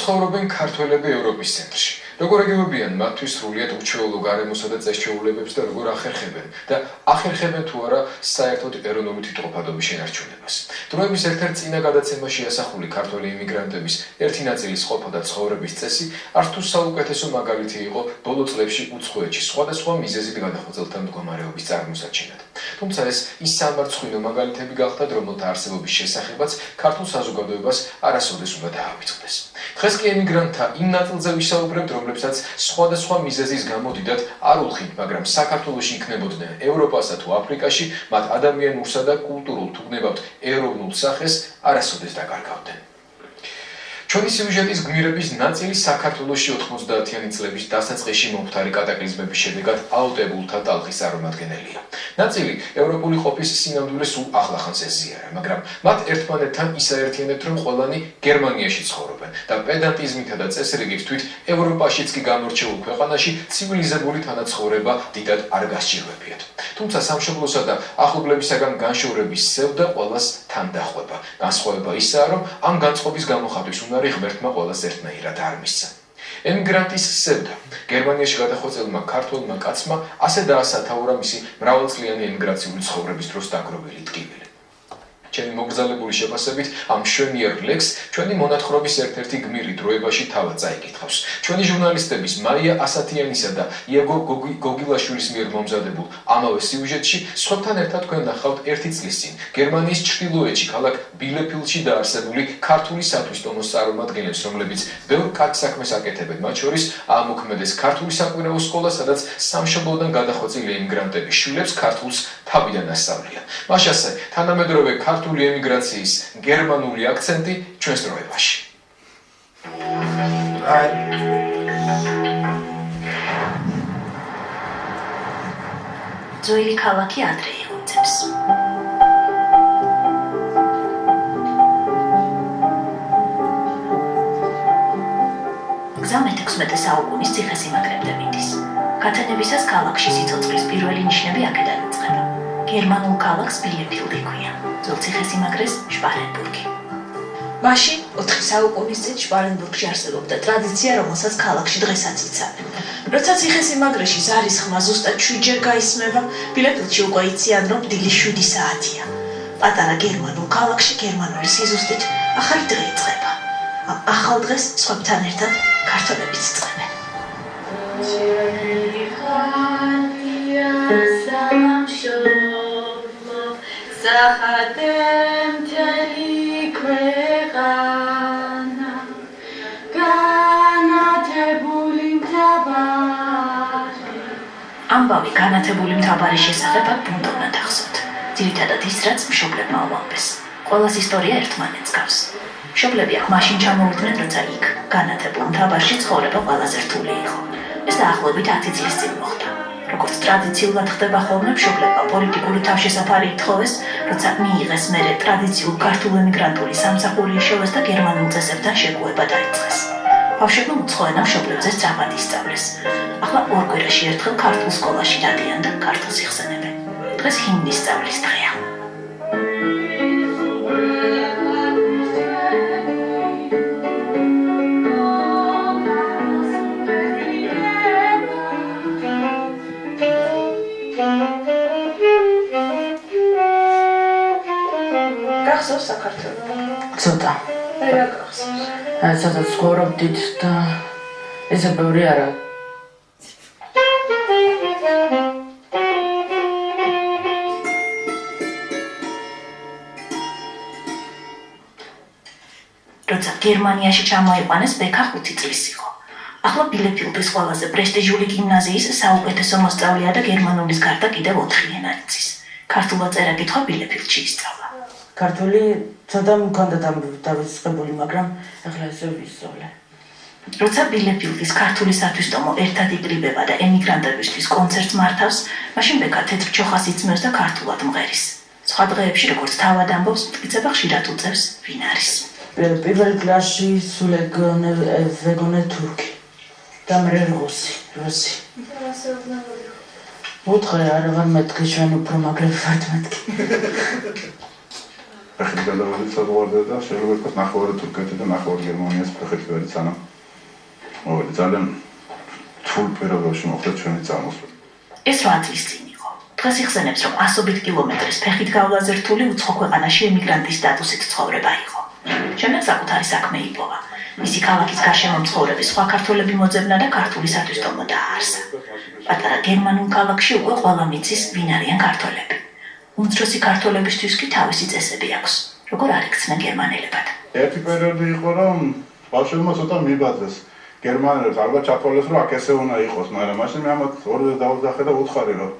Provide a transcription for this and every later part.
ცხოვრობენ ქართველები ევროპის ცენტრში. Როგორ ეგუებიან მათთვის სრულიად უჩვეულო გარემოსა და წესჩვეულებებს და როგორ ახერხებენ და ახერხებენ თუ არა საერთოდ ეროვნული თვითყოფადობის შენარჩუნებას. დროების ერთ-ერთ წინა გადაცემაში ასახული ქართველი იმიგრანტების ერთი ნაწილის ყოფა და ცხოვრების წესი არც თუ საუკეთესო მაგალითი იყო ბოლო წლებში უცხოეთში სხვადასხვა მიზეზით გადახვეწილთა მდგომარეობის წარმოსაჩენად. თუმცა ეს ის სამარცხვინო მაგალითები გახდათ, რომელთა არსებობის შესახებაც ქართულ საზოგადოებას არასოდეს უნდა დაავიწყდეს. დღეს კი ემიგრანტთა იმ ნაწილზე ვისაუბრებთ, რომლებსაც სხვადასხვა მიზეზის გამო დიდად არ ულხით, მაგრამ საქართველოში იქნებოდნენ ევროპასა თუ აფრიკაში, მათ ადამიანურსა და კულტურულ თუ გნებავთ ეროვნულ სახეს არასოდეს დაკარგავდნენ. ჩვენი სიუჟეტის გმირების ნაწილი საქართველოში 90-იანი წლების დასაწყისში მომხდარი კატაკლიზმების შედეგად აუტებულთა ტალღის წარმომადგენელია. ნაწილი ევროპული ყოფის სინამდვილეს სულ ახლახანს ეზიარა, მაგრამ მათ ერთმანეთთან ისაერთიანებთ, რომ ყველანი გერმანიაში ცხოვრობენ და პედანტიზმითა და წესრიგით თვით ევროპაშიც კი გამორჩეულ ქვეყანაში ცივილიზებული თანაცხოვრება დიდად არ გასჭირვებიათ. თუმცა სამშობლოსა და ახლობლებისაგან განშორების სევდა ყველას თან დახვება. განსხვავება ისაა, რომ ამ განწყობის გამოხატვის უნარი ღმერთმა ყველას ერთნაირად არ მისცა. ემიგრანტის სევდა გერმანიაში გადახვეწილმა ქართველმა კაცმა ასე დაასათაურა მისი მრავალწლიანი ემიგრაციული ცხოვრების დროს დაგროვილი ტკივილი. ჩემი მოგზაურებული შეფასებით ამ მშვენიერ ლექსს ჩვენი მონათხრობის ერთ-ერთი გმირი დროებაში თავად წაიკითხავს. ჩვენი ჟურნალისტების მაია ასათიანისა და იაგო გოგილაშვილის მიერ მომზადებულ ამავე სიუჟეტში სხვებთან ერთად თქვენ ნახავთ ერთი წლის წინ გერმანიის ჩრდილოეთში ქალაქ ბილეფილდში დაარსებული ქართული სათვისტომოს წარმომადგენლებს, რომლებიც ბევრ კარგ საქმეს აკეთებენ, მათ შორის აამოქმედეს ქართული საკვირაო სკოლა, სადაც სამშობლოდან გადახვეწილი ემიგრანტების შვილებს ქართულს თავიდან ასწავლიან. მაშასე თანამედროვე ქართული ემიგრაციის გერმანული აქცენტი ჩვენს დროებაში. ძველი ქალაქი ადრე ელოძებს. გზა მე-16 საუკუნის ციხესიმაგრემდე მიდის. გათენებისას ქალაქში სიცოცხლის პირველი ნიშნები აქედან იწყება. გერმანულ ქალაქს ბილეფილდი ჰქვია, ძველ ციხესიმაგრეს შპარენბურგი. მაშინ 4 საუკუნის წინ შპარენბურგში არსებობდა ტრადიცია, რომელსაც ქალაქში დღესაც იცავენ. როცა ციხესიმაგრეში ზარის ხმა ზუსტად 7-ჯერ გაისმება, ბილეფილდში უკვე იციან, რომ დილის 7 საათია. პატარა გერმანულ ქალაქში გერმანული სიზუსტით ახალი დღე იწყება. ამ ახალ დღეს სხვებთან ერთად ქართველებიც იწყებენ. ამბავი განათებული მთავარის შესახებ ბუნდა უნდა ახსოვთ. ძირითადად ის, რაც მშობლებმა უამბეს. ყველას ისტორია ერთმანეთს გავს. მშობლები აქ მაშინ ჩამოვიდნენ, როცა იქ განათებულ მთავარში ცხოვრება ყველაზე რთული იყო. ეს დაახლოებით 10 წლის წინ მოხდა. როგორც ტრადიციულად ხდება ხოლმე, მშობლებმა პოლიტიკური თავშესაფარი ითხოვეს, როცა მიიღეს მერე ტრადიციულ ქართულ ემიგრანტული სამსახური იშოვეს და გერმანულ წესებთან შეგუება დაიწყეს. ბავშვებმა უცხო ენა მშობლებზე სწრაფად ისწავლეს. ახლა ორ კვირაში ერთხელ ქართულ სკოლაში დადიან და ქართულს იხსენებენ. დღეს ჰიმნის სწავლის დღეა. გახსოვს საქართველო? ცოტა. რა გახსოვს? ცოტა ცხოვრობდით და ესე ბევრი არა. როცა გერმანიაში ჩამოიყვანეს, ბექა 5 წლის იყო. ახლა ბილეფილდის ყველაზე პრესტიჟული გიმნაზიის საუკეთესო მოსწავლეა და გერმანულის გარდა კიდევ 4 ენა იცის. ქართულად წერა-კითხვა ბილეფილდში ისწავლა. ქართული ცოტა მქონდა დავიწყებული, მაგრამ ახლა ესე ვისწავლე. როცა ბილეფილდის ქართული სათვისტომო ერთად იკრიბება და ემიგრანტებისთვის კონცერტს მართავს, მაშინ ბექა თეთრ ჩოხას იცმევს და ქართულად მღერის. სხვა დღეებში, როგორც თავად ამბობს, მტკიცება ხშირად უწევს ვინ არის. პირველ კლასში სულ ეგონე თურქი და მე რუსი. უთხე არა ვარ მეთქი, ჩვენ უფრო მაგრები ვართ მეთქი. ფეხით გადავედით საზღვარზე და შეიძლება ითქვას ნახევარი თურქეთი და ნახევარი გერმანიის ფეხით ვერით სანამ მოვედი ძალიან რთულ პირობებში მოხდა ჩვენი წამოსვლა. ეს 8 წლის წინ იყო. დღეს იხსენებს, რომ 100 კილომეტრის ფეხით გავლაზე რთული უცხო ქვეყანაში ემიგრანტის სტატუსით ცხოვრება იყო. შემდეგ საკუთარი საქმე იპოვა. მისი ქალაქის გარშემო მცხოვრები სხვა ქართველები მოძებნა და ქართულისათვის თომა დააარსა. პატარა გერმანულ ქალაქში უკვე ყველა მიცის ვინ არიან ქართველები. უმცროსი ქართველებისთვის კი თავისი წესები აქვს, როგორ არ იქცნა გერმანელებად. ერთი პერიოდი იყო, რომ ბავშვებმა ცოტა მიბაძეს. გერმანელებს ალბათ ჩათვალეს, რომ აქ ესე უნდა იყოს, მაგრამ მაშინ მე ამათ ორზე დავუძახე და უთხარი, რომ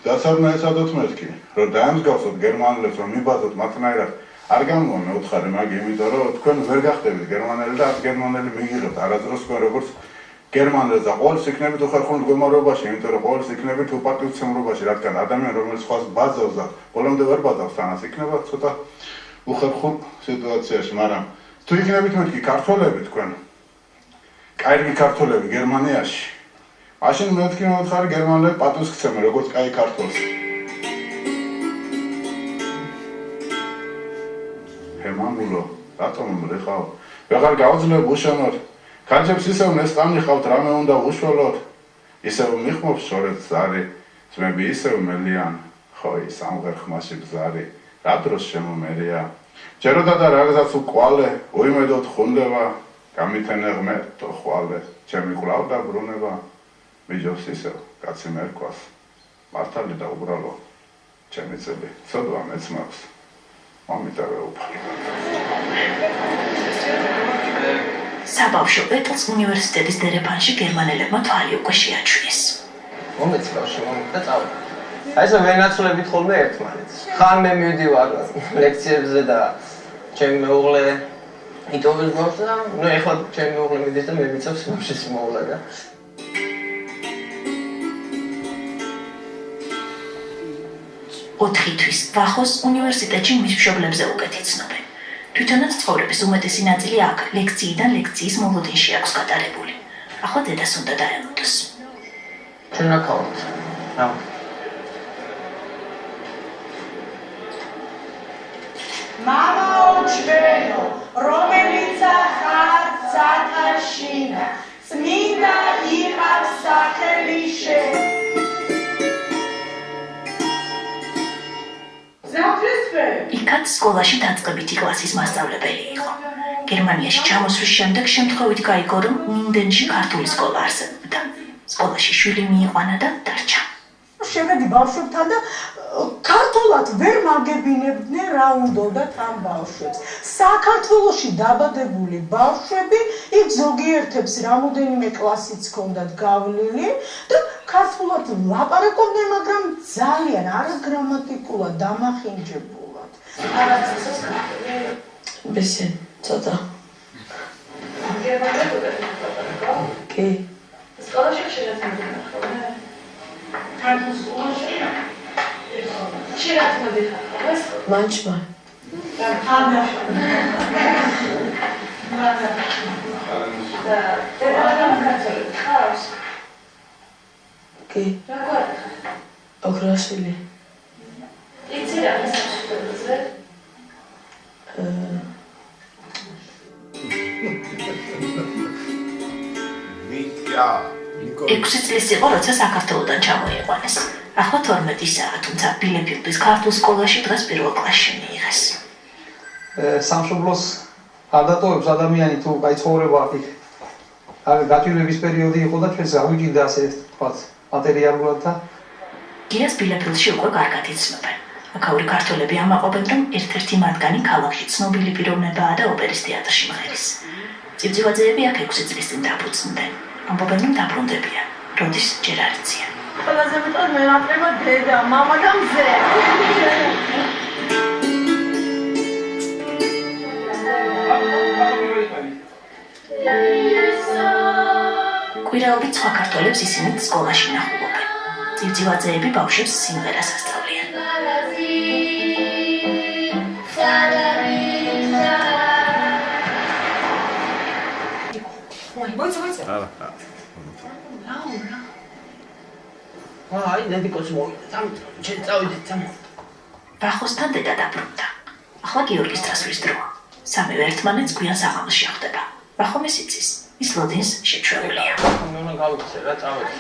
დასაბნაესადოთ მეთქი, რომ დაემსგავსოთ გერმანელებს, რომ მიბაძოთ მათნაირად არ გამოვა მე უთხარი მაგი, იმიტომ რომ თქვენ ვერ გახდებით გერმანელი და აქ გერმანელი მიგიღებთ არასდროს თქვენ როგორც გერმანელს და ყოველს იქნებით უხერხულ მდგომარეობაში, იმიტომ რომ ყოველს იქნებით უპატივცემრობაში, რადგან ადამიანი რომელიც სხვას ბაძავს და ბოლომდე ვერ ბაძავს თანას, იქნება ცოტა უხერხულ სიტუაციაში, მაგრამ თუ იქნებით მეთქი ქართველები თქვენ კაი ქართველები გერმანიაში. მაშინ მეთქი მოთხარი გერმანელები პატივს გცემენ როგორც კაი ქართველს. მამულო, რატომ მრეხავ? ვეღარ გავძლებ უშანოთ. ქაჯებს ისევ ნესტანი ხავთ, რამე უნდა უშველოთ. ისევ მიხმობს შორეთ ზარი, ძმები ისევ მელიან, ხო ის ამღერ ხმაში ბზარი. რა დროს შემომერია? ჯეროდა და რაღაცას უყვალე, უიმედოთ ხუნდება, გამითენე ღმერთო ხვალე, ჩემი ყლავ და ბრუნება. მიჯობს ისევ, კაცი მერკვას. მართალი და უბრალო, ჩემი წელი, ცოდვა მეც მაქვს. მომიტევე უფალი. საბავშვო ეტლს უნივერსიტეტის დერეფანში გერმანელებმა თვალი უკვე შეაჩვიეს. მომეც ბავშვი, და წავედი. აი ეს ვენაცვლებით ხოლმე ერთმანეთს. ხან მე მივდივარ ლექციებზე და ჩემი მეუღლე იტოვებს ბავშვს და ნუ ეხლა ჩემი მეუღლე მიდის და მე ვიცავს ბავშვის მოვლა და 4 თვის ვახოს უნივერსიტეტში მის მშობლებზე უკეთ იცნობენ. თვითონაც ცხოვრების უმეტესი ნაწილი აქ ლექციიდან ლექციის მოლოდინში აქვს გატარებული. ახლა დედას უნდა დაემუქოს. ჩვენ აქ ვართ. რა. მამაო ჩვენო, რომელიც ხარ სათავშინა, წმინდა იყავს სახელი შენ. იქაც სკოლაში დაწყებითი კლასის მასწავლებელი იყო. გერმანიაში ჩამოსვლის შემდეგ შემთხვევით გაიგო, რომ მინდენში ქართული სკოლა არსებობდა. სკოლაში შვილი მიიყვანა და დარჩა. შევედი ბავშვებთან და ქართულად ვერ მაგებინებდნენ რა უნდათ ამ ბავშვებს. საქართველოში დაბადებული ბავშვები იქ ზოგიერთებს რამოდენიმე კლასიც ჰქონდათ გავლილი და ქართულად ლაპარაკობდნენ, მაგრამ ძალიან არაგრამატიკულად დამახინჯებულად. არაცისოს ბესე, ცოტა. კი. სკოლაში შეიძლება ხო? ქართულ სკოლაში? შეიძლება მანჩმა. კი. ოქროშვილი. იცი რა მოსახლეობაზე? 6 წლის იყო, როცა საქართველოდან ჩამოიყვანეს. ახლა 12-ისაა, თუმცა ბილეფილდის ქართულ სკოლაში დღეს პირველ კლასში მიიღეს. სამშობლოს არ დატოვებს ადამიანი თუ კაი ცხოვრება აქ. აქ გაჭირვების პერიოდი იყო და ჩვენს აღვიჭირდა ასე თქვა მატერიალურად და გიას ბილეფილდში უკვე კარგად იცნობენ. აქაური ქართველები ამაყობენ, რომ ერთ-ერთი მათგანი ქალაქში ცნობილი პიროვნებაა და ოპერის თეატრში მღერის. წივწივაძეები აქ 6 წლის წინ დაფუძნდნენ. ამბობენ, რომ დაბრუნდებიან, როდის ჯერ არ იციან. ყველაზე მეტად მენატრება დედა, მამა და მზე. კვირაობით სხვა ქართველებს ისინი სკოლაში ნახულობენ. წივწივაძეები ბავშვებს სიმღერას ასწავლიან. აი, ნედიკოს მოვიდა. წავიდეთ, წამო. ვახოსთან დედა დაბრუნდა. ახლა გიორგის წასვლის დროა. სამივე ერთმანეთს გვიან საღამოს შეხვდება. ვახომის იცის, ის ლოდინს შეჩვეულია. ნუნა გავიქცე რა წავედი.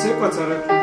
ცეკვაც არა.